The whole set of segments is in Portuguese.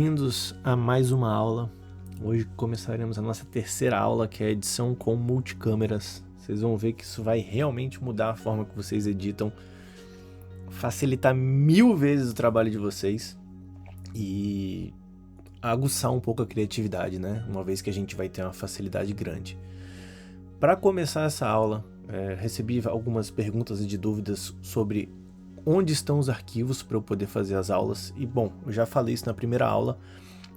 Bem-vindos a mais uma aula. Hoje começaremos a nossa terceira aula, que é a edição com multicâmeras. Vocês vão ver que isso vai realmente mudar a forma que vocês editam, facilitar 1000 vezes o trabalho de vocês e aguçar um pouco a criatividade, né? Uma vez que a gente vai ter uma facilidade grande. Para começar essa aula, recebi algumas perguntas e dúvidas sobre onde estão os arquivos para eu poder fazer as aulas. E bom, eu já falei isso na primeira aula.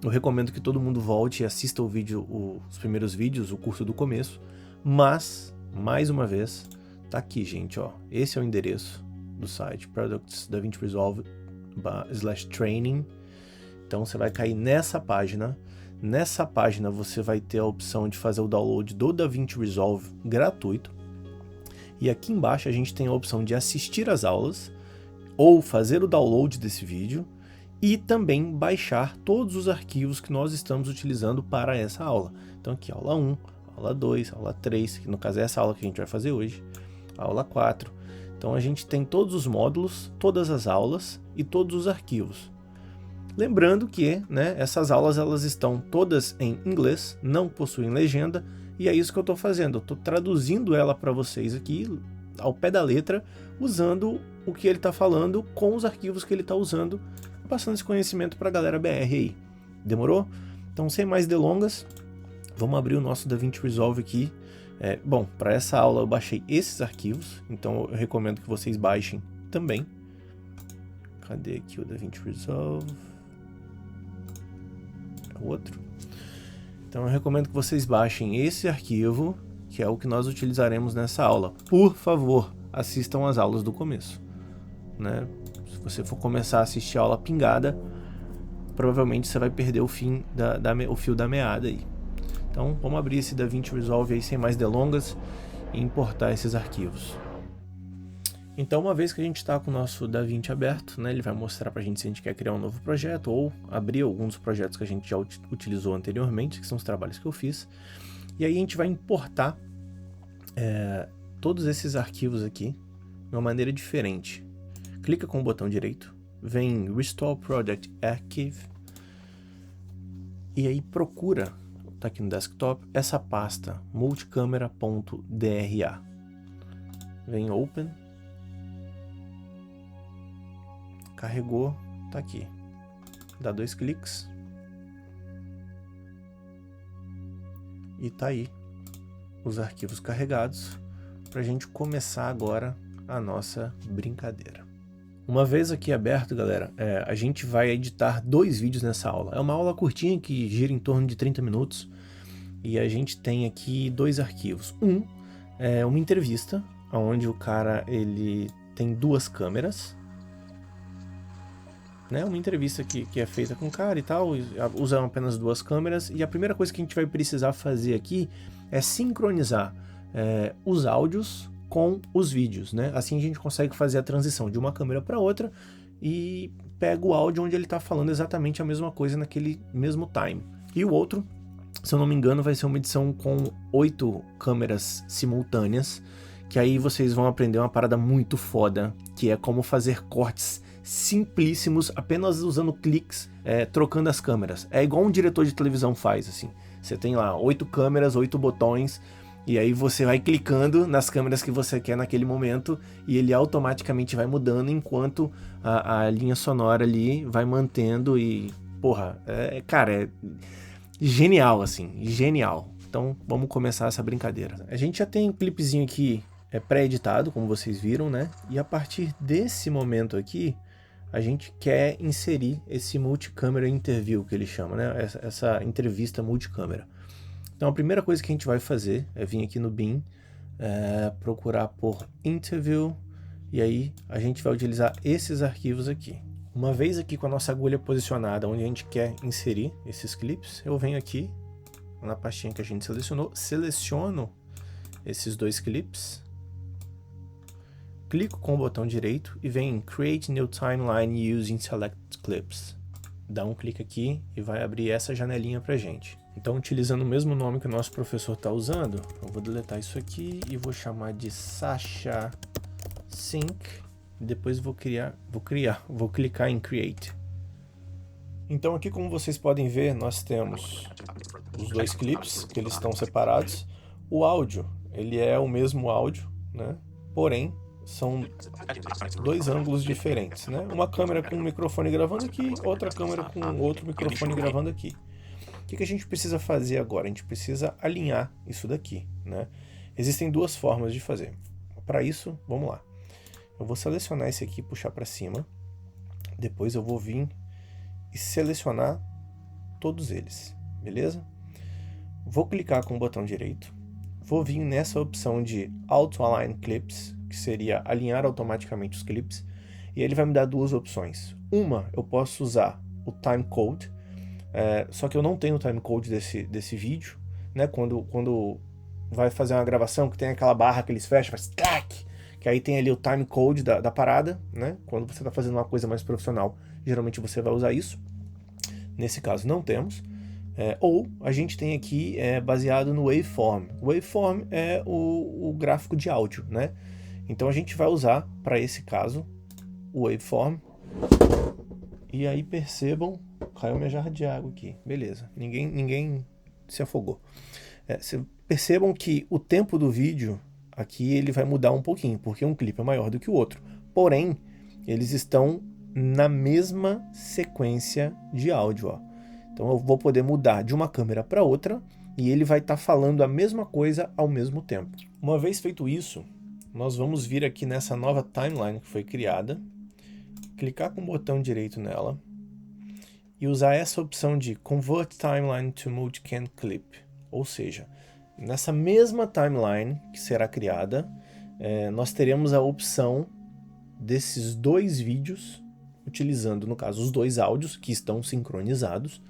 Eu recomendo que todo mundo volte e assista o vídeo, os primeiros vídeos, o curso do começo. Mas, mais uma vez, tá aqui, gente, ó. Esse é o endereço do site, Products DaVinci Resolve /training. Então você vai cair nessa página. Nessa página você vai ter a opção de fazer o download do DaVinci Resolve gratuito. E aqui embaixo a gente tem a opção de assistir às aulas ou fazer o download desse vídeo e também baixar todos os arquivos que nós estamos utilizando para essa aula. Então aqui, aula 1, aula 2, aula 3, que no caso é essa aula que a gente vai fazer hoje, aula 4. Então a gente tem todos os módulos, todas as aulas e todos os arquivos. Lembrando que, né, essas aulas elas estão todas em inglês, não possuem legenda, e é isso que eu estou fazendo. Eu estou traduzindo ela para vocês aqui, ao pé da letra, usando o que ele está falando com os arquivos que ele está usando, passando esse conhecimento para a galera BR aí. Demorou? Então, sem mais delongas, vamos abrir o nosso DaVinci Resolve aqui. Bom, para essa aula eu baixei esses arquivos, então eu recomendo que vocês baixem também. Cadê aqui o DaVinci Resolve? O outro. Então eu recomendo que vocês baixem esse arquivo, que é o que nós utilizaremos nessa aula. Por favor, assistam às aulas do começo, né? Se você for começar a assistir a aula pingada, provavelmente você vai perder o fio da meada aí. Então vamos abrir esse DaVinci Resolve aí sem mais delongas e importar esses arquivos. Então, uma vez que a gente está com o nosso DaVinci aberto, né, ele vai mostrar para a gente se a gente quer criar um novo projeto ou abrir alguns projetos que a gente já utilizou anteriormente, que são os trabalhos que eu fiz. E aí a gente vai importar todos esses arquivos aqui de uma maneira diferente. Clica com o botão direito, vem Restore Project Archive e aí procura, tá aqui no desktop, essa pasta multicamera.dra. Vem Open. Carregou, tá aqui. Dá 2 cliques. E tá aí os arquivos carregados para a gente começar agora a nossa brincadeira. Uma vez aqui aberto, galera, a gente vai editar 2 vídeos nessa aula. É uma aula curtinha que gira em torno de 30 minutos e a gente tem aqui 2 arquivos. Um é uma entrevista, onde o cara ele tem 2 câmeras. Né, uma entrevista que é feita com o cara e tal, usam apenas 2 câmeras, e a primeira coisa que a gente vai precisar fazer aqui é sincronizar os áudios com os vídeos, né? Assim a gente consegue fazer a transição de uma câmera para outra e pega o áudio onde ele está falando exatamente a mesma coisa naquele mesmo time. E o outro, se eu não me engano, vai ser uma edição com 8 câmeras simultâneas, que aí vocês vão aprender uma parada muito foda, que é como fazer cortes simplíssimos, apenas usando cliques, trocando as câmeras. É igual um diretor de televisão faz, assim. Você tem lá 8 câmeras, 8 botões, e aí você vai clicando nas câmeras que você quer naquele momento, e ele automaticamente vai mudando enquanto a linha sonora ali vai mantendo e, porra, cara, é genial, assim, genial. Então, vamos começar essa brincadeira. A gente já tem um clipezinho aqui pré-editado, como vocês viram, né? E a partir desse momento aqui, a gente quer inserir esse multicâmera interview, que ele chama, né? Essa entrevista multicâmera. Então a primeira coisa que a gente vai fazer é vir aqui no Bin, procurar por interview, e aí a gente vai utilizar esses arquivos aqui. Uma vez aqui com a nossa agulha posicionada onde a gente quer inserir esses clipes, eu venho aqui na pastinha que a gente selecionou, seleciono esses 2 clipes, clico com o botão direito e vem em Create New Timeline Using Select Clips. Dá um clique aqui e vai abrir essa janelinha pra gente. Então, utilizando o mesmo nome que o nosso professor está usando, eu vou deletar isso aqui e vou chamar de Sasha Sync. Depois vou clicar em Create. Então aqui, como vocês podem ver, nós temos os dois clipes, que eles estão separados. O áudio, ele é o mesmo áudio, né? Porém, são dois ângulos diferentes, né? Uma câmera com um microfone gravando aqui, outra câmera com outro microfone gravando aqui. O que a gente precisa fazer agora? A gente precisa alinhar isso daqui, né? Existem duas formas de fazer. Para isso, vamos lá. Eu vou selecionar esse aqui e puxar para cima. Depois eu vou vir e selecionar todos eles, beleza? Vou clicar com o botão direito. Vou vir nessa opção de Auto Align Clips, que seria alinhar automaticamente os clips. E ele vai me dar duas opções. Uma, eu posso usar o Time Code, só que eu não tenho o Time Code desse vídeo, né? Quando vai fazer uma gravação que tem aquela barra que eles fecham, faz clac, que aí tem ali o time code da parada, né? Quando você está fazendo uma coisa mais profissional, geralmente você vai usar isso. Nesse caso não temos. Ou a gente tem aqui baseado no waveform. O waveform é o gráfico de áudio, né? Então a gente vai usar para esse caso o waveform. E aí percebam, caiu minha jarra de água aqui, beleza? Ninguém se afogou. Percebam que o tempo do vídeo aqui ele vai mudar um pouquinho, porque um clipe é maior do que o outro. Porém, eles estão na mesma sequência de áudio, ó. Então eu vou poder mudar de uma câmera para outra e ele vai estar falando a mesma coisa ao mesmo tempo. Uma vez feito isso, nós vamos vir aqui nessa nova timeline que foi criada, clicar com o botão direito nela e usar essa opção de Convert Timeline to Multicam Clip. Ou seja, nessa mesma timeline que será criada, nós teremos a opção desses dois vídeos, utilizando, no caso, os dois áudios que estão sincronizados,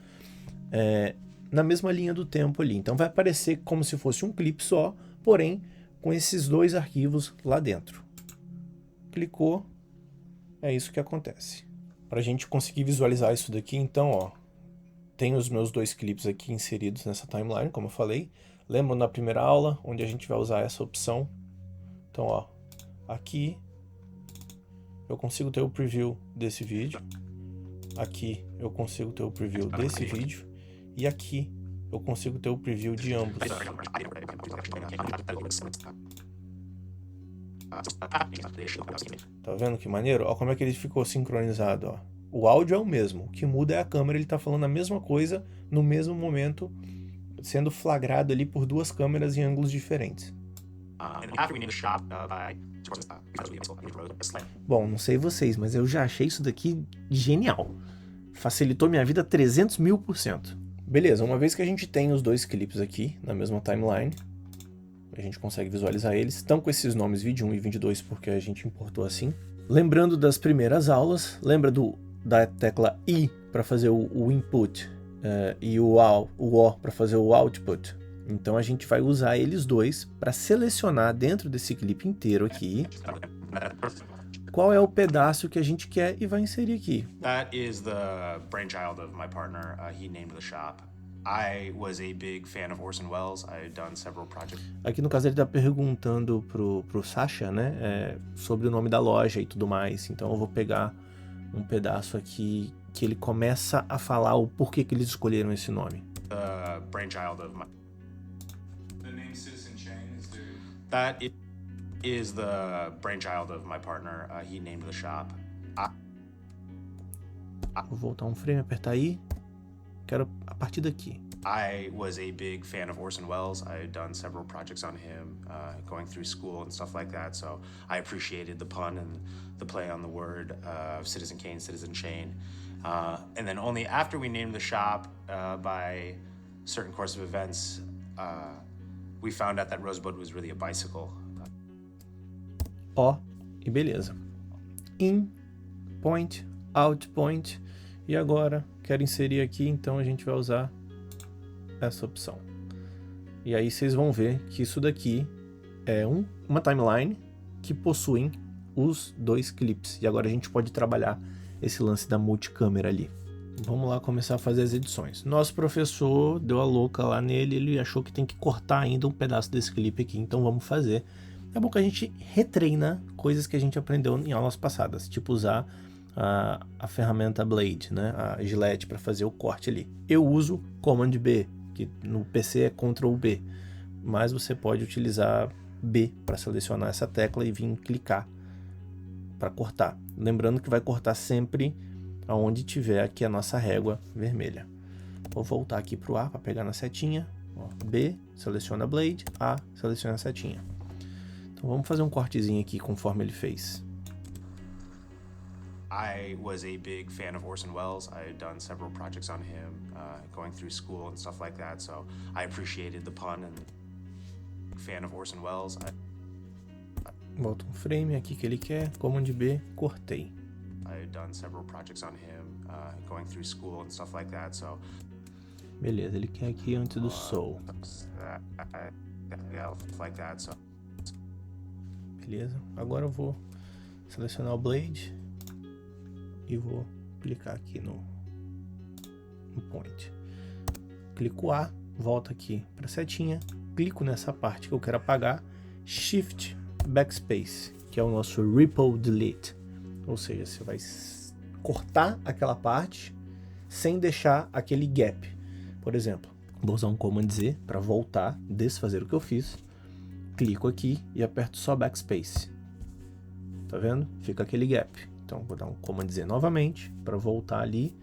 na mesma linha do tempo ali. Então vai aparecer como se fosse um clipe só, porém com esses dois arquivos lá dentro. Clicou, é isso que acontece. Para a gente conseguir visualizar isso daqui, então, ó, tem os meus dois clipes aqui inseridos nessa timeline, como eu falei. Lembram da primeira aula, onde a gente vai usar essa opção? Então, ó, aqui eu consigo ter o preview desse vídeo. Aqui eu consigo ter o preview desse vídeo. E aqui eu consigo ter o preview de ambos. Tá vendo que maneiro? Ó como é que ele ficou sincronizado, ó. O áudio é o mesmo, o que muda é a câmera, ele tá falando a mesma coisa no mesmo momento, sendo flagrado ali por duas câmeras em ângulos diferentes. Bom, não sei vocês, mas eu já achei isso daqui genial. Facilitou minha vida 300.000%. Beleza, uma vez que a gente tem os dois clipes aqui na mesma timeline, a gente consegue visualizar eles. Estão com esses nomes vídeo 1 e vídeo 2 porque a gente importou assim. Lembrando das primeiras aulas, lembra da tecla I para fazer o input e o O para fazer o output? Então a gente vai usar eles dois para selecionar dentro desse clipe inteiro aqui qual é o pedaço que a gente quer e vai inserir aqui. That is the brainchild of my partner. He named the shop. I was a big fan of Orson Welles. I had done several projects. Aqui no caso ele está perguntando pro Sasha, né, sobre o nome da loja e tudo mais. Então eu vou pegar um pedaço aqui que ele começa a falar o porquê que eles escolheram esse nome. The brainchild of my... The name Citizen Chain is due. That is the brainchild of my partner. He named the shop. Vou voltar um frame, apertar aí. Quero a partir daqui. I was a big fan of Orson Welles. I had done several projects on him, going through school and stuff like that. So I appreciated the pun and the play on the word of Citizen Kane, Citizen Chain. And then only after we named the shop, by certain course of events, we found out that Rosebud was really a bicycle. Ó, e beleza. In, point, out, point. E agora, quero inserir aqui, então a gente vai usar essa opção. E aí vocês vão ver que isso daqui é uma timeline que possuem os dois clipes. E agora a gente pode trabalhar esse lance da multicâmera ali. Vamos lá começar a fazer as edições. Nosso professor deu a louca lá nele, ele achou que tem que cortar ainda um pedaço desse clipe aqui, então vamos fazer. É bom que a gente retreina coisas que a gente aprendeu em aulas passadas, tipo usar a ferramenta Blade, né? A Gillette para fazer o corte ali. Eu uso Command B, que no PC é Ctrl B, mas você pode utilizar B para selecionar essa tecla e vir clicar para cortar. Lembrando que vai cortar sempre aonde tiver aqui a nossa régua vermelha. Vou voltar aqui para o A para pegar na setinha. Ó, B, seleciona Blade, A, seleciona a setinha. Então vamos fazer um cortezinho aqui conforme ele fez. I was a big fan of Orson Welles. I had done several projects on him, going through school and stuff like that. So I appreciated the pun and fan of Orson Welles. Volta um frame aqui que ele quer, Command B, cortei. I had done several projects on him, going through school and stuff like that. So beleza, ele quer aqui antes do Soul. like that. So Beleza, agora eu vou selecionar o Blade e vou clicar aqui no Point. Clico A, volto aqui para a setinha, clico nessa parte que eu quero apagar, Shift Backspace, que é o nosso Ripple Delete. Ou seja, você vai cortar aquela parte sem deixar aquele gap. Por exemplo, vou usar um Command Z para voltar, desfazer o que eu fiz. Clico aqui e aperto só Backspace. Tá vendo? Fica aquele gap. Então vou dar um Command Z novamente para voltar ali,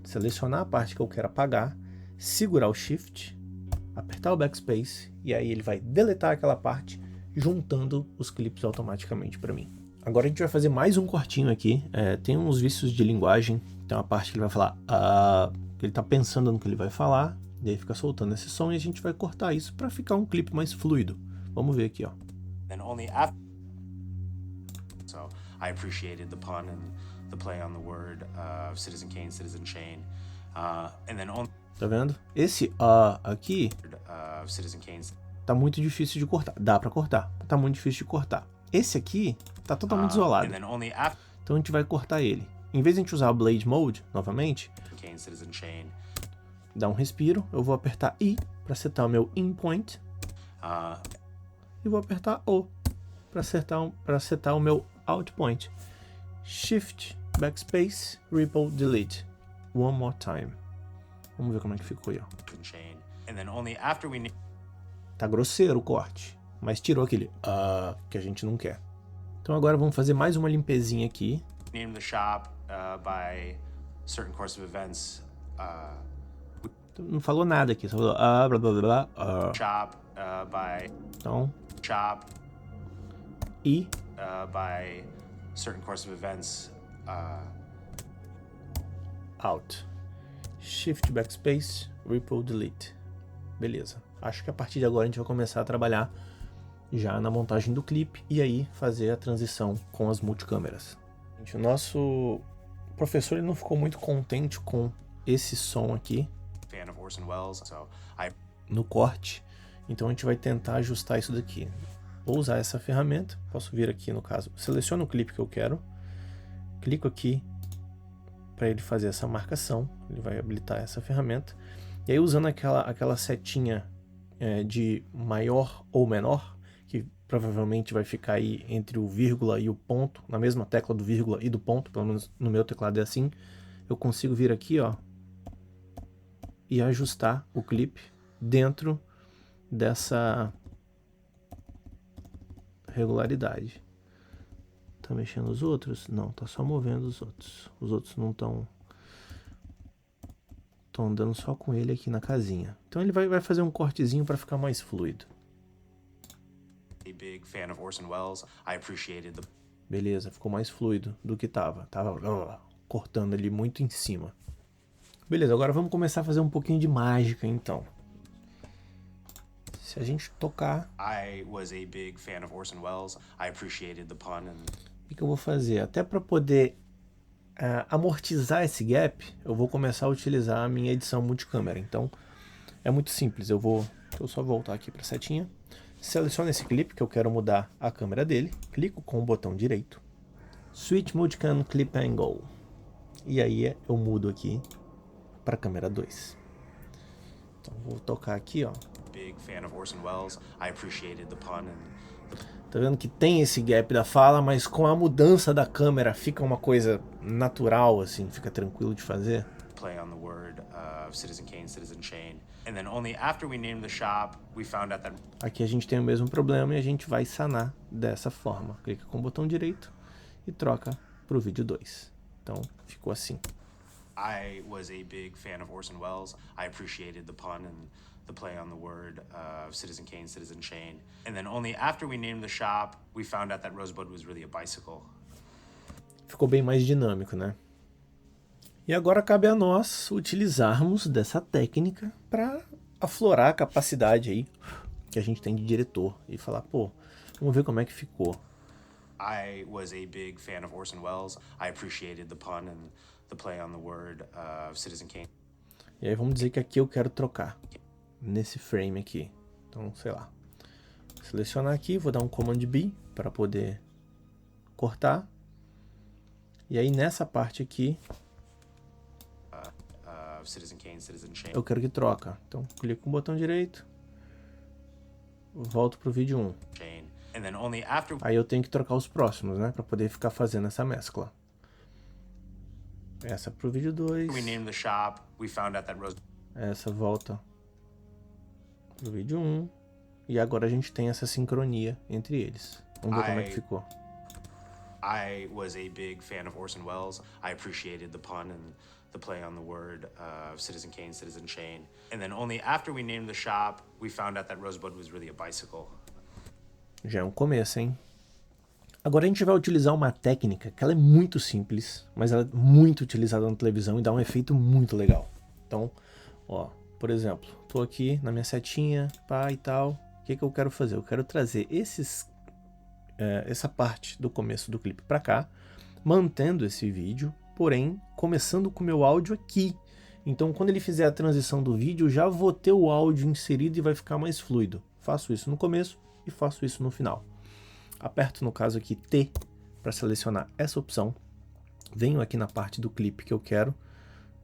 selecionar a parte que eu quero apagar, segurar o Shift, apertar o Backspace e aí ele vai deletar aquela parte, juntando os clipes automaticamente para mim. Agora a gente vai fazer mais um cortinho aqui. Tem uns vícios de linguagem. Tem uma parte que ele vai falar que ele está pensando no que ele vai falar, e aí fica soltando esse som e a gente vai cortar isso para ficar um clipe mais fluido. Vamos ver aqui, ó. then only after. So I appreciated the pun and the play on the word of Citizen Kane, Citizen Shane, and then only. Tá vendo? Esse aqui Citizen Kane. tá muito difícil de cortar. Dá para cortar, tá muito difícil de cortar. Esse aqui tá totalmente isolado. And then only after. Então a gente vai cortar ele. Em vez de a gente usar o Blade Mode novamente, Kane, Citizen Shane. dá um respiro, eu vou apertar I para setar o meu In Point e vou apertar O para setar o meu Out Point. Shift, Backspace, Ripple, Delete. One more time. Vamos ver como é que ficou aí, ó. Shane. And then only after we. Tá grosseiro o corte, mas tirou aquele que a gente não quer. Então agora vamos fazer mais uma limpezinha aqui. Name the shop by certain course of events. Não falou nada aqui, só falou blá blá blá blá. Shop by. Então, Shop I by certain course of events. Out. Shift Backspace, Ripple Delete. Beleza. Acho que a partir de agora a gente vai começar a trabalhar já na montagem do clipe e aí fazer a transição com as multicâmeras. Gente, o nosso professor ele não ficou muito contente com esse som aqui Fan of Orson Welles, so I. no corte, então a gente vai tentar ajustar isso daqui. Vou usar essa ferramenta, posso vir aqui no caso, seleciono o clipe que eu quero, clico aqui para ele fazer essa marcação, ele vai habilitar essa ferramenta, e aí usando aquela setinha de maior ou menor, que provavelmente vai ficar aí entre o vírgula e o ponto, na mesma tecla do vírgula e do ponto, pelo menos no meu teclado é assim, eu consigo vir aqui, ó, e ajustar o clipe dentro dessa regularidade. Tá mexendo os outros? Não, tá só movendo os outros. Os outros não estão andando só com ele aqui na casinha. Então ele vai fazer um cortezinho para ficar mais fluido. A big fan of Orson Welles. I appreciated the. Beleza, ficou mais fluido do que tava cortando ali muito em cima. Beleza, agora vamos começar a fazer um pouquinho de mágica então. Se a gente tocar, I was a big fan of Orson Welles. I appreciated the pun and. o que eu vou fazer? Até para poder amortizar esse gap, eu vou começar a utilizar a minha edição multicâmera. Então, é muito simples. Eu só voltar aqui para a setinha, seleciono esse clipe que eu quero mudar a câmera dele, clico com o botão direito, Switch Multicam Clip Angle, e aí eu mudo aqui para a câmera 2. Então, vou tocar aqui, ó. Big fan of Orson Welles. I appreciated the pun and Tá vendo que tem esse gap da fala, mas com a mudança da câmera fica uma coisa natural, assim, fica tranquilo de fazer. Play on the word of Citizen Kane, Citizen Shane. And then only after we named the shop, we found out that... Aqui a gente tem o mesmo problema e a gente vai sanar dessa forma. Clica com o botão direito e troca pro vídeo 2. Então, ficou assim. I was a big fan of Orson Welles. I appreciated the pun and the play on the word of Citizen Kane, Citizen Shane. And then only after we named the shop, we found out that Rosebud was really a bicycle. Ficou bem mais dinâmico, né? E agora cabe a nós utilizarmos dessa técnica para aflorar a capacidade aí que a gente tem de diretor e falar, pô, vamos ver como é que ficou. I was a big fan of Orson Welles. I appreciated the pun and the play on the word of Citizen Kane. E aí vamos dizer que aqui eu quero trocar, nesse frame aqui. Então, sei lá, selecionar aqui, vou dar um Command B para poder cortar. E aí nessa parte aqui, Citizen Kane, Citizen Shane. eu quero que troca. Então, clico com o botão direito, volto pro vídeo 1. And then only after... Aí eu tenho que trocar os próximos, né? Para poder ficar fazendo essa mescla. Essa pro vídeo 2. we named the shop, we found out that Rose... Essa volta pro vídeo 1. E agora a gente tem essa sincronia entre eles. Vamos ver como é que ficou. I was a big fan of Orson Welles. I appreciated the pun and the play on the word of Citizen Kane, Citizen Shane. And then only after we named the shop, we found out that Rosebud was really a bicycle. Já é um começo, hein? Agora a gente vai utilizar uma técnica que ela é muito simples, mas ela é muito utilizada na televisão e dá um efeito muito legal. Então, ó, por exemplo, tô aqui na minha setinha, pá e tal. O que eu quero fazer? Eu quero trazer essa parte do começo do clipe para cá, mantendo esse vídeo, porém começando com o meu áudio aqui. Então quando ele fizer a transição do vídeo, eu já vou ter o áudio inserido e vai ficar mais fluido. Faço isso no começo e faço isso no final. Aperto no caso aqui T para selecionar essa opção. Venho aqui na parte do clipe que eu quero,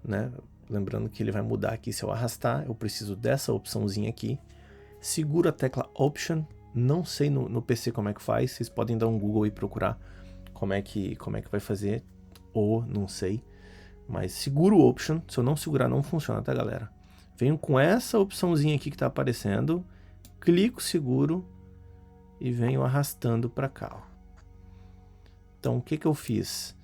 né? Lembrando que ele vai mudar aqui se eu arrastar, eu preciso dessa opçãozinha aqui. Seguro a tecla Option. Não sei no PC como é que faz, vocês podem dar um Google e procurar como é que vai fazer, ou não sei. Mas seguro o Option, se eu não segurar não funciona, tá galera? Venho com essa opçãozinha aqui que tá aparecendo, clico seguro e venho arrastando para cá. Ó. Então o que eu fiz?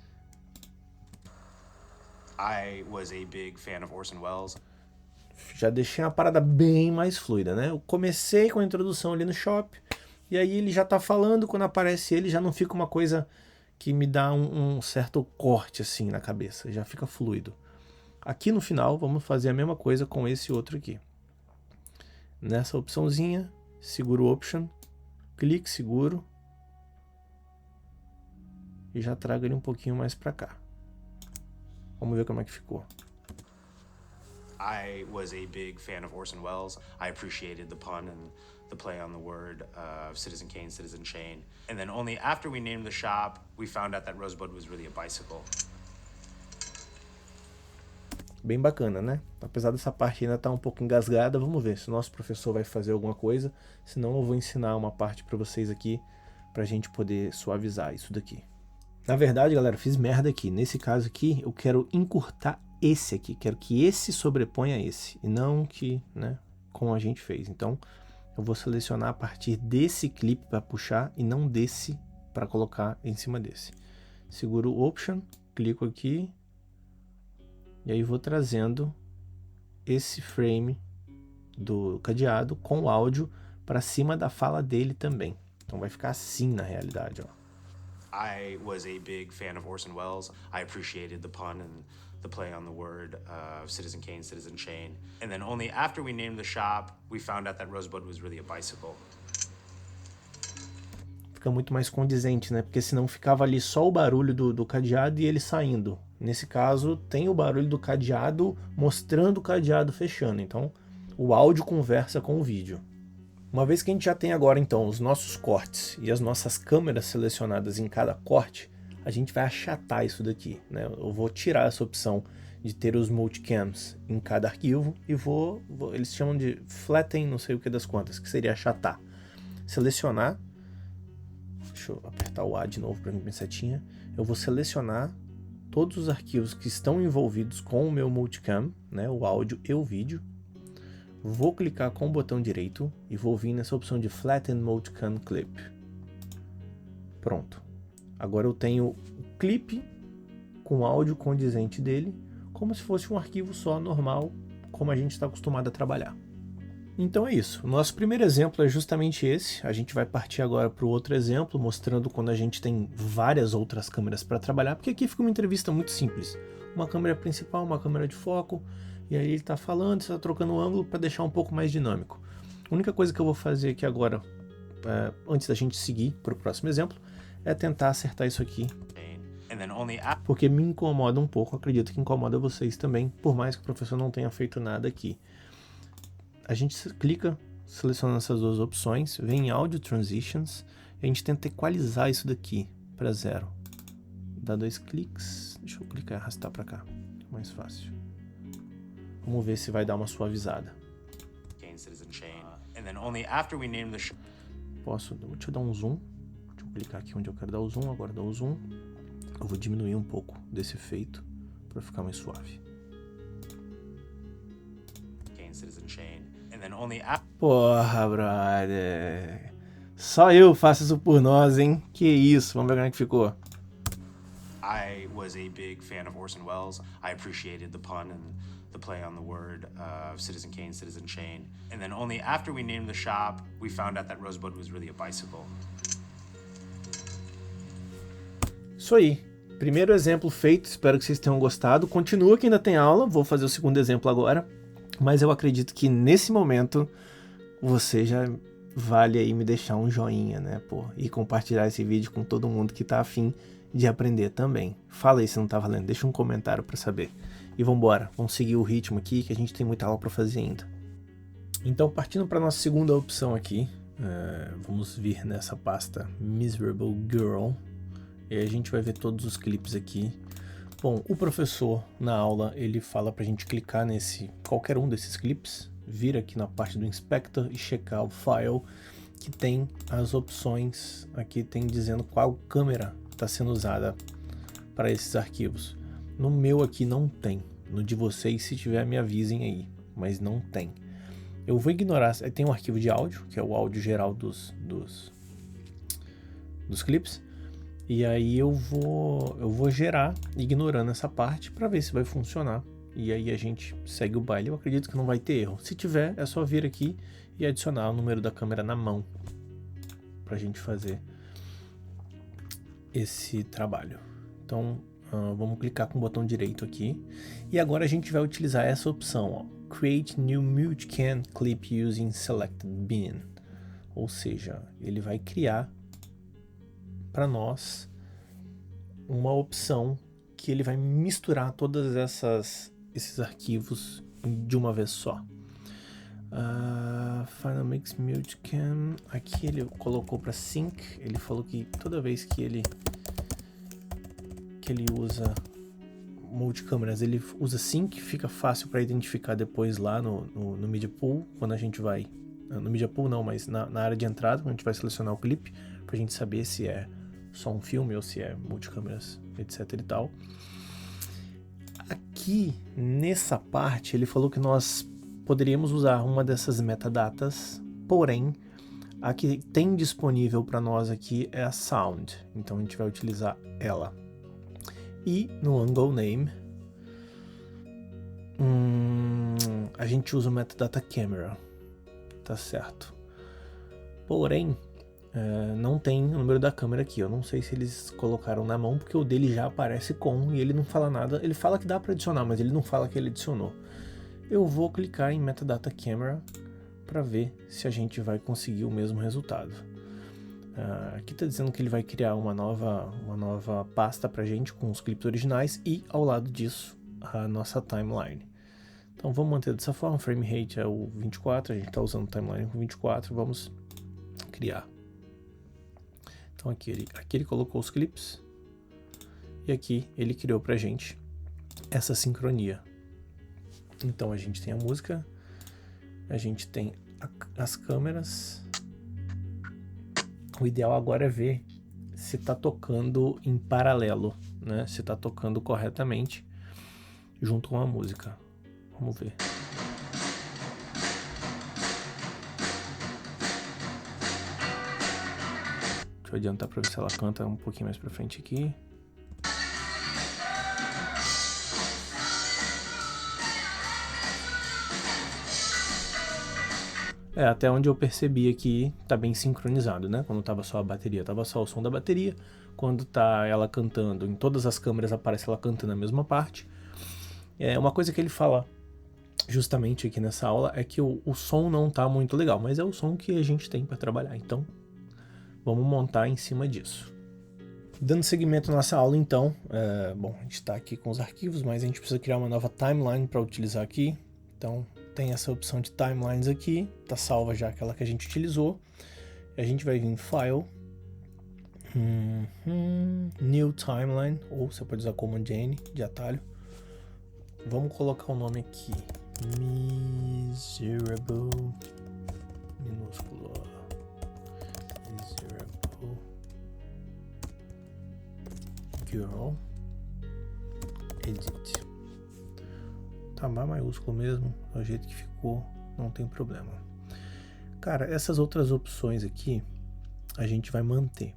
I was a big fan of Orson Welles. Já deixei uma parada bem mais fluida, né? Eu comecei com a introdução ali no shop, e aí ele já tá falando, quando aparece ele já não fica uma coisa que me dá um certo corte assim na cabeça, já fica fluido. Aqui no final vamos fazer a mesma coisa com esse outro aqui. Nessa opçãozinha, seguro Option, clique seguro e já trago ele um pouquinho mais para cá. Vamos ver como é que ficou. I was a big fan of Orson Welles. I appreciated the pun and the play on the word of Citizen Kane, Citizen Shane. And then only after we named the shop, we found out that Rosebud was really a bicycle. Bem bacana, né? Apesar dessa parte ainda estar um pouco engasgada, vamos ver se o nosso professor vai fazer alguma coisa. Senão eu vou ensinar uma parte para vocês aqui, pra gente poder suavizar isso daqui. Na verdade, galera, fiz merda aqui. Nesse caso aqui, eu quero encurtar esse aqui. Quero que esse sobreponha esse, e não que, né, como a gente fez. Então, eu vou selecionar a partir desse clipe para puxar e não desse para colocar em cima desse. Seguro o Option, clico aqui e aí vou trazendo esse frame do cadeado com o áudio para cima da fala dele também. Então vai ficar assim na realidade, ó. I was a big fan of Orson Welles. I appreciated the pun and the play on the word of Citizen Kane, Citizen Shane. And then only after we named the shop, we found out that Rosebud was really a bicycle. Fica muito mais condizente, né? Porque senão ficava ali só o barulho do cadeado e ele saindo. Nesse caso, tem o barulho do cadeado mostrando o cadeado fechando. Então, o áudio conversa com o vídeo. Uma vez que a gente já tem agora, então, os nossos cortes e as nossas câmeras selecionadas em cada corte, a gente vai achatar isso daqui, né? Eu vou tirar essa opção de ter os multicams em cada arquivo e eles chamam de flatten, não sei o que das quantas, que seria achatar. Selecionar deixa eu apertar o A de novo para minha setinha. Eu vou selecionar todos os arquivos que estão envolvidos com o meu multicam, né, o áudio e o vídeo. Vou clicar com o botão direito e vou vir nessa opção de Flatten Multicam Clip. Pronto. Agora eu tenho o clipe com áudio condizente dele, como se fosse um arquivo só, normal, como a gente está acostumado a trabalhar. Então é isso. O nosso primeiro exemplo é justamente esse. A gente vai partir agora para o outro exemplo, mostrando quando a gente tem várias outras câmeras para trabalhar, porque aqui fica uma entrevista muito simples. Uma câmera principal, uma câmera de foco, e aí ele está falando, está trocando o ângulo para deixar um pouco mais dinâmico. A única coisa que eu vou fazer aqui agora, antes da gente seguir para o próximo exemplo, é tentar acertar isso aqui, porque me incomoda um pouco, acredito que incomoda vocês também, por mais que o professor não tenha feito nada aqui. A gente clica, seleciona essas duas opções, vem em Audio Transitions, e a gente tenta equalizar isso daqui para 0. Dá 2 cliques, deixa eu clicar e arrastar para cá, mais fácil. Vamos ver se vai dar uma suavizada. Deixa eu dar um zoom. Deixa eu clicar aqui onde eu quero dar o zoom. Agora dá o zoom. Eu vou diminuir um pouco desse efeito para ficar mais suave. Porra, brother. Só eu faço isso por nós, hein? Que isso, vamos ver como é que ficou. I was a big fan of Orson Welles. I appreciated the pun and the play on the word of Citizen Kane, Citizen Shane. And then only after we named the shop, we found out that Rosebud was really a bicycle. Isso aí. Primeiro exemplo feito, espero que vocês tenham gostado. Continua que ainda tem aula, vou fazer o segundo exemplo agora. Mas eu acredito que nesse momento você já vale aí me deixar um joinha, né, pô? E compartilhar esse vídeo com todo mundo que tá afim de aprender também. Fala aí se não tá valendo, deixa um comentário para saber. E vambora, vamos seguir o ritmo aqui que a gente tem muita aula para fazer ainda. Então, partindo para nossa segunda opção aqui, vamos vir nessa pasta Miserable Girl. E aí a gente vai ver todos os clipes aqui. Bom, o professor na aula, ele fala pra gente clicar nesse, qualquer um desses clipes, vir aqui na parte do Inspector e checar o file, que tem as opções, aqui tem dizendo qual câmera está sendo usada para esses arquivos. No meu aqui não tem, no de vocês se tiver me avisem aí, mas não tem. Eu vou ignorar, tem um arquivo de áudio, que é o áudio geral dos clipes. E aí eu vou gerar ignorando essa parte para ver se vai funcionar. E aí a gente segue o baile. Eu acredito que não vai ter erro. Se tiver, é só vir aqui e adicionar o número da câmera na mão para a gente fazer esse trabalho. Então vamos clicar com o botão direito aqui. E agora a gente vai utilizar essa opção, ó, Create New Multicam Clip Using Selected Bin. Ou seja, ele vai criar para nós uma opção que ele vai misturar todas esses arquivos de uma vez só. Final Mix Multicam, aqui ele colocou para Sync. Ele falou que toda vez que ele usa multicâmeras, ele usa Sync, fica fácil para identificar depois lá no Media Pool, quando a gente vai, no Media Pool não, mas na área de entrada, quando a gente vai selecionar o clipe, para a gente saber se é só um filme ou se é multicâmeras, etc e tal. Aqui nessa parte ele falou que nós poderíamos usar uma dessas metadatas, porém a que tem disponível para nós aqui é a Sound, então a gente vai utilizar ela. E no Angle Name a gente usa o metadata Camera, tá certo? Porém não tem o número da câmera aqui. Eu não sei se eles colocaram na mão, porque o dele já aparece com, e ele não fala nada. Ele fala que dá para adicionar, mas ele não fala que ele adicionou. Eu vou clicar em Metadata Camera para ver se a gente vai conseguir o mesmo resultado. Aqui está dizendo que ele vai criar uma nova pasta para a gente com os clipes originais e ao lado disso a nossa timeline. Então vamos manter dessa forma. Frame rate é o 24, a gente está usando timeline com 24. Vamos criar. Então aqui ele colocou os clipes e aqui ele criou pra gente essa sincronia. Então a gente tem a música, a gente tem as câmeras. O ideal agora é ver se está tocando em paralelo, né? Se está tocando corretamente junto com a música. Vamos ver. Deixa eu adiantar para ver se ela canta um pouquinho mais para frente aqui. Até onde eu percebi aqui tá bem sincronizado, né? Quando tava só a bateria, tava só o som da bateria. Quando tá ela cantando, em todas as câmeras aparece ela cantando a mesma parte. Uma coisa que ele fala justamente aqui nessa aula é que o som não tá muito legal, mas é o som que a gente tem para trabalhar, então vamos montar em cima disso. Dando seguimento nessa aula, então, bom, a gente está aqui com os arquivos, mas a gente precisa criar uma nova timeline para utilizar aqui. Então, tem essa opção de timelines aqui, tá salva já aquela que a gente utilizou. A gente vai vir em File, New Timeline, ou você pode usar Command N de atalho. Vamos colocar o nome aqui, Miserable, minúsculo, Miserable Girl, Edit. Tá maiúsculo mesmo, do jeito que ficou, não tem problema. Cara, essas outras opções aqui, a gente vai manter.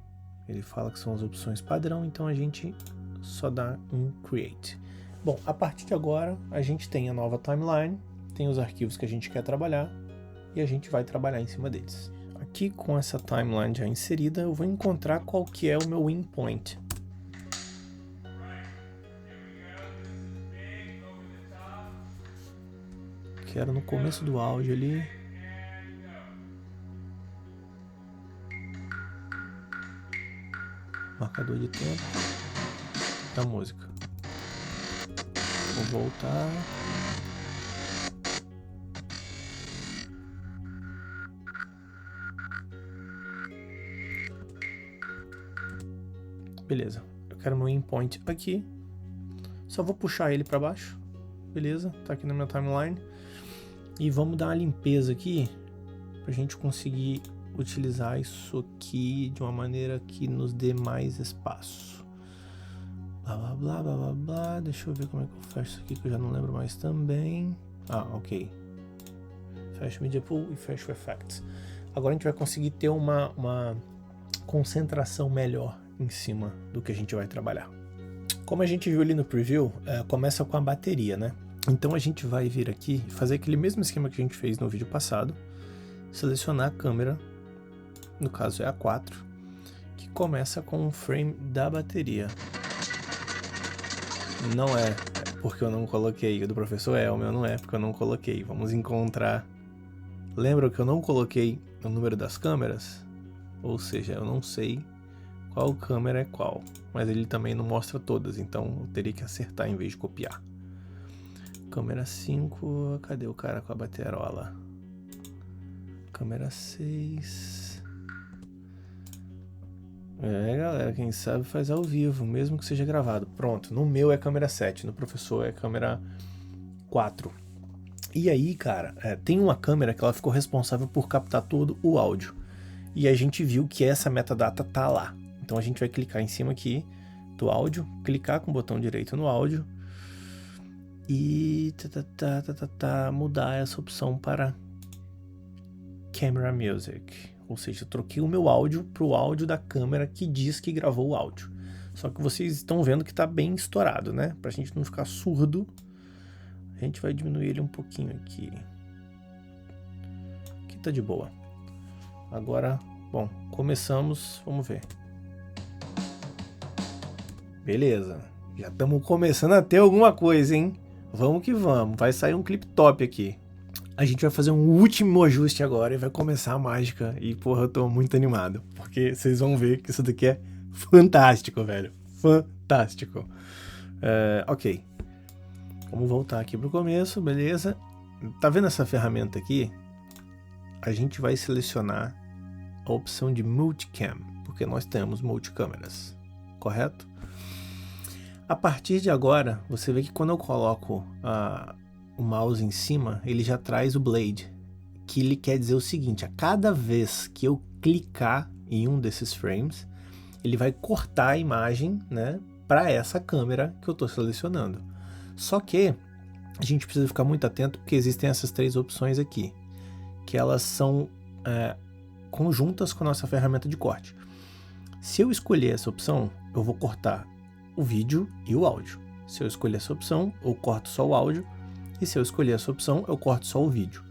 Ele fala que são as opções padrão, então a gente só dá um Create. Bom, a partir de agora, a gente tem a nova timeline, tem os arquivos que a gente quer trabalhar, e a gente vai trabalhar em cima deles. Aqui, com essa timeline já inserida, eu vou encontrar qual que é o meu endpoint. Que era no começo do áudio ali. Marcador de tempo da música. Vou voltar. Beleza. Eu quero meu endpoint aqui. Só vou puxar ele para baixo. Beleza? Tá aqui na minha timeline. E vamos dar uma limpeza aqui pra gente conseguir utilizar isso aqui de uma maneira que nos dê mais espaço. Blá blá blá blá blá blá. Deixa eu ver como é que eu fecho isso aqui, que eu já não lembro mais também. Ok. Fecho Media Pool e fecho Effects. Agora a gente vai conseguir ter uma concentração melhor em cima do que a gente vai trabalhar. Como a gente viu ali no preview, começa com a bateria, né? Então a gente vai vir aqui, fazer aquele mesmo esquema que a gente fez no vídeo passado, selecionar a câmera, no caso é a 4, que começa com o frame da bateria. Não é porque eu não coloquei, o do professor o meu não é porque eu não coloquei. Vamos encontrar. Lembra que eu não coloquei o número das câmeras? Ou seja, eu não sei qual câmera é qual, mas ele também não mostra todas, então eu teria que acertar em vez de copiar. Câmera 5, cadê o cara com a baterola? Câmera 6. Galera, quem sabe faz ao vivo, mesmo que seja gravado. Pronto, no meu é câmera 7, no professor é câmera 4. E aí, cara, tem uma câmera que ela ficou responsável por captar todo o áudio. E a gente viu que essa metadata tá lá. Então a gente vai clicar em cima aqui do áudio, clicar com o botão direito no áudio e mudar essa opção para Camera Music. Ou seja, eu troquei o meu áudio para o áudio da câmera que diz que gravou o áudio. Só que vocês estão vendo que está bem estourado, né? Para a gente não ficar surdo, a gente vai diminuir ele um pouquinho aqui. Aqui tá de boa. Agora, bom, começamos, vamos ver. Beleza, já estamos começando a ter alguma coisa, hein? Vamos que vamos, vai sair um clipe top aqui. A gente vai fazer um último ajuste agora e vai começar a mágica. E, porra, eu tô muito animado. Porque vocês vão ver que isso daqui é fantástico, velho. Fantástico. Ok. Vamos voltar aqui pro começo, beleza? Tá vendo essa ferramenta aqui? A gente vai selecionar a opção de Multicam. Porque nós temos multicâmeras. Correto? A partir de agora, você vê que quando eu coloco o mouse em cima, ele já traz o Blade, que ele quer dizer o seguinte: a cada vez que eu clicar em um desses frames, ele vai cortar a imagem, né, para essa câmera que eu estou selecionando. Só que a gente precisa ficar muito atento porque existem essas 3 opções aqui, que elas são conjuntas com a nossa ferramenta de corte. Se eu escolher essa opção, eu vou cortar o vídeo e o áudio. Se eu escolher essa opção, eu corto só o áudio, e se eu escolher essa opção, eu corto só o vídeo.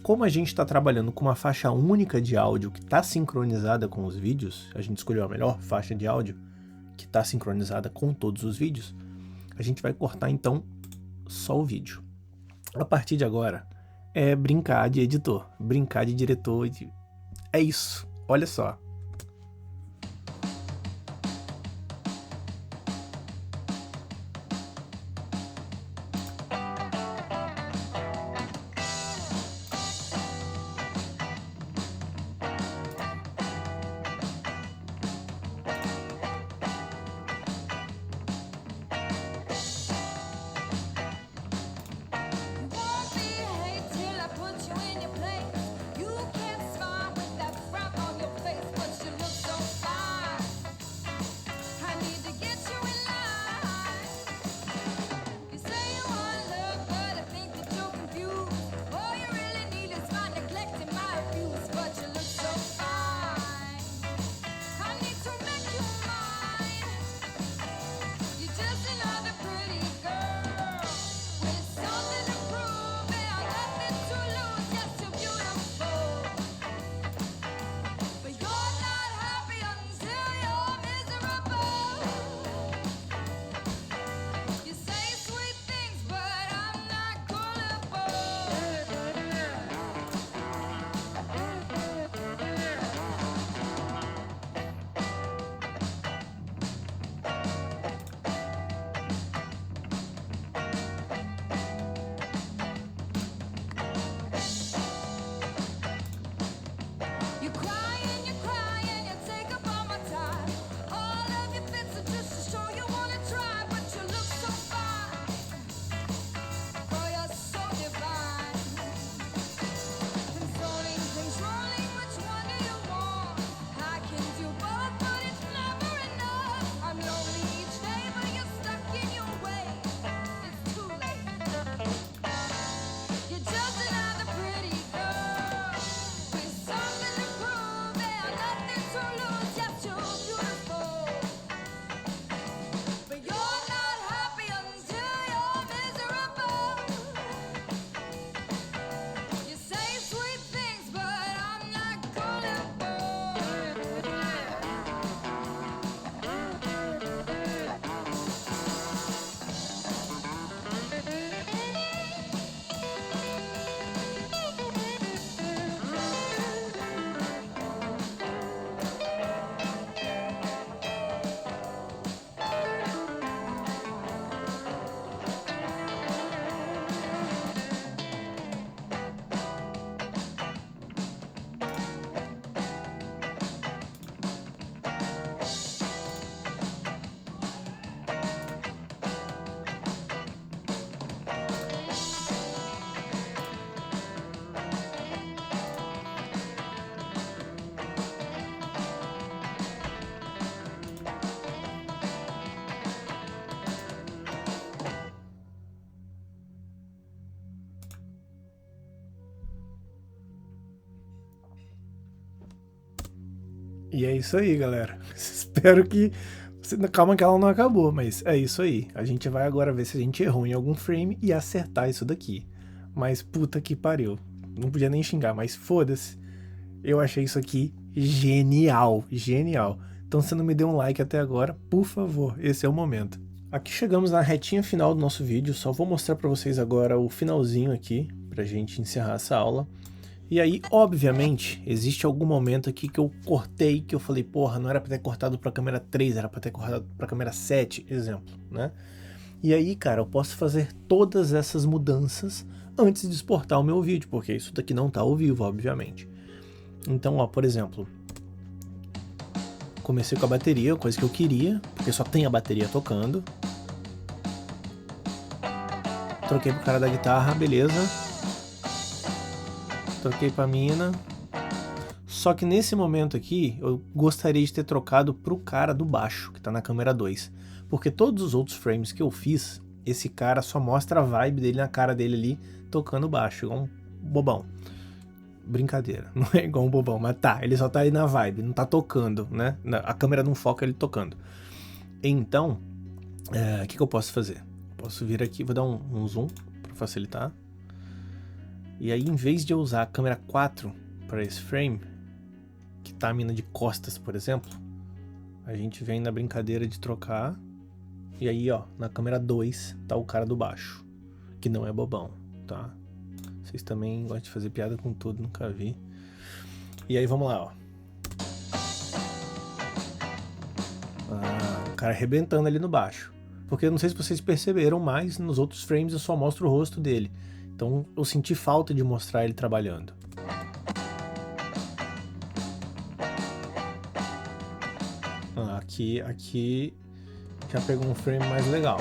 Como a gente está trabalhando com uma faixa única de áudio que está sincronizada com os vídeos, a gente escolheu a melhor faixa de áudio que está sincronizada com todos os vídeos, a gente vai cortar então só o vídeo. A partir de agora é brincar de editor, brincar de diretor, é isso, olha só. E é isso aí, galera. Espero que... Calma que ela não acabou, mas é isso aí. A gente vai agora ver se a gente errou em algum frame e acertar isso daqui. Mas puta que pariu. Não podia nem xingar, mas foda-se. Eu achei isso aqui genial, genial. Então se não me deu um like até agora, por favor, esse é o momento. Aqui chegamos na retinha final do nosso vídeo, só vou mostrar pra vocês agora o finalzinho aqui, pra gente encerrar essa aula. E aí, obviamente, existe algum momento aqui que eu cortei, que eu falei, porra, não era pra ter cortado pra câmera 3, era pra ter cortado pra câmera 7, exemplo, né? E aí, cara, eu posso fazer todas essas mudanças antes de exportar o meu vídeo, porque isso daqui não tá ao vivo, obviamente. Então, ó, por exemplo, comecei com a bateria, coisa que eu queria, porque só tem a bateria tocando. Troquei pro cara da guitarra, beleza. Troquei pra mina. Só que nesse momento aqui, eu gostaria de ter trocado pro cara do baixo, que tá na câmera 2. Porque todos os outros frames que eu fiz, esse cara só mostra a vibe dele na cara dele ali, tocando baixo, igual um bobão. Brincadeira, não é igual um bobão, mas tá, ele só tá aí na vibe, não tá tocando, né? A câmera não foca ele tocando. Então, o que eu posso fazer? Posso vir aqui, vou dar um zoom para facilitar. E aí, em vez de eu usar a câmera 4 para esse frame, que tá a mina de costas, por exemplo, a gente vem na brincadeira de trocar. E aí, ó, na câmera 2 tá o cara do baixo, que não é bobão, tá? Vocês também gostam de fazer piada com tudo, nunca vi. E aí, vamos lá, ó. O cara arrebentando ali no baixo. Porque eu não sei se vocês perceberam, mas nos outros frames eu só mostro o rosto dele. Então eu senti falta de mostrar ele trabalhando. Aqui já pegou um frame mais legal.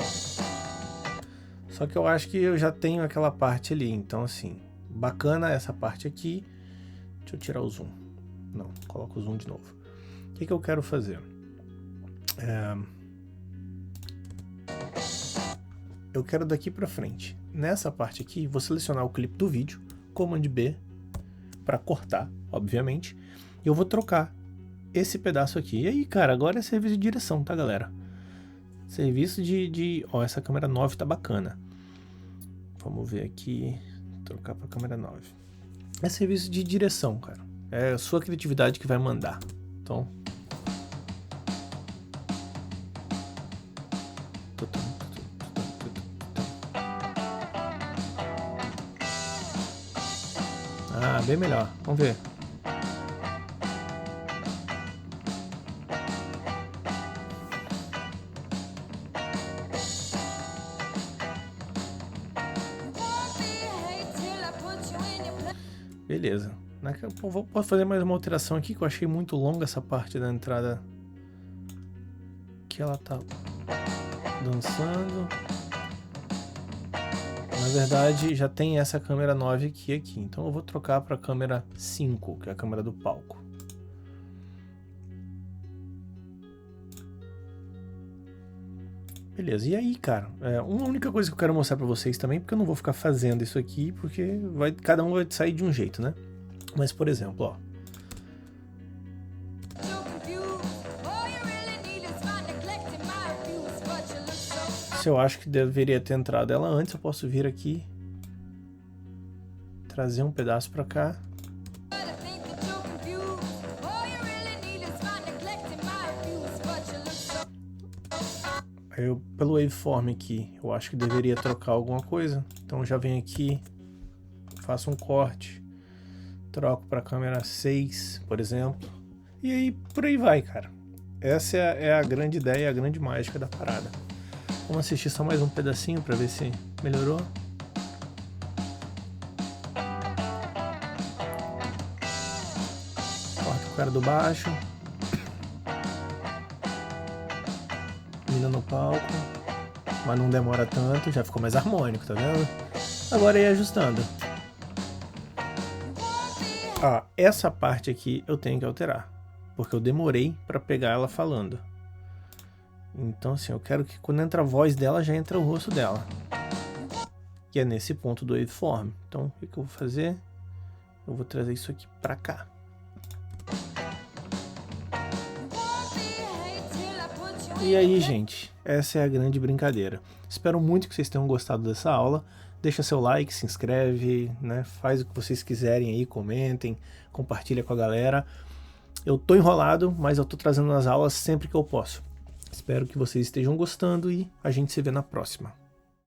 Só que eu acho que eu já tenho aquela parte ali. Então assim, bacana essa parte aqui. Deixa eu tirar o zoom. Não, coloco o zoom de novo. O que eu quero fazer? Eu quero daqui pra frente. Nessa parte aqui, vou selecionar o clipe do vídeo, Command B, para cortar, obviamente. E eu vou trocar esse pedaço aqui. E aí, cara, agora é serviço de direção, tá, galera? Serviço Ó, essa câmera 9 tá bacana. Vamos ver aqui. Trocar pra câmera 9. É serviço de direção, cara. É a sua criatividade que vai mandar. Então... Ah, bem melhor. Vamos ver. Beleza. Posso fazer mais uma alteração aqui, que eu achei muito longa essa parte da entrada. Que ela tá dançando. Na verdade, já tem essa câmera 9 aqui. Então eu vou trocar para a câmera 5, que é a câmera do palco. Beleza, e aí, cara, uma única coisa que eu quero mostrar para vocês também, porque eu não vou ficar fazendo isso aqui, porque cada um vai sair de um jeito, né? Mas, por exemplo, ó. Se eu acho que deveria ter entrado ela antes, eu posso vir aqui, trazer um pedaço para cá. Aí pelo waveform aqui, eu acho que deveria trocar alguma coisa. Então já venho aqui, faço um corte, troco para a câmera 6, por exemplo. E aí por aí vai, cara. Essa é a grande ideia, a grande mágica da parada. Vamos assistir só mais um pedacinho para ver se melhorou. Corta o cara do baixo. Mina no palco. Mas não demora tanto, já ficou mais harmônico, tá vendo? Agora ir ajustando. Essa parte aqui eu tenho que alterar. Porque eu demorei para pegar ela falando. Então assim, eu quero que quando entra a voz dela, já entra o rosto dela. Que é nesse ponto do waveform. Então, o que eu vou fazer? Eu vou trazer isso aqui pra cá. E aí, gente, essa é a grande brincadeira. Espero muito que vocês tenham gostado dessa aula. Deixa seu like, se inscreve, né? Faz o que vocês quiserem aí, comentem, compartilha com a galera. Eu tô enrolado, mas eu tô trazendo as aulas sempre que eu posso. Espero que vocês estejam gostando e a gente se vê na próxima.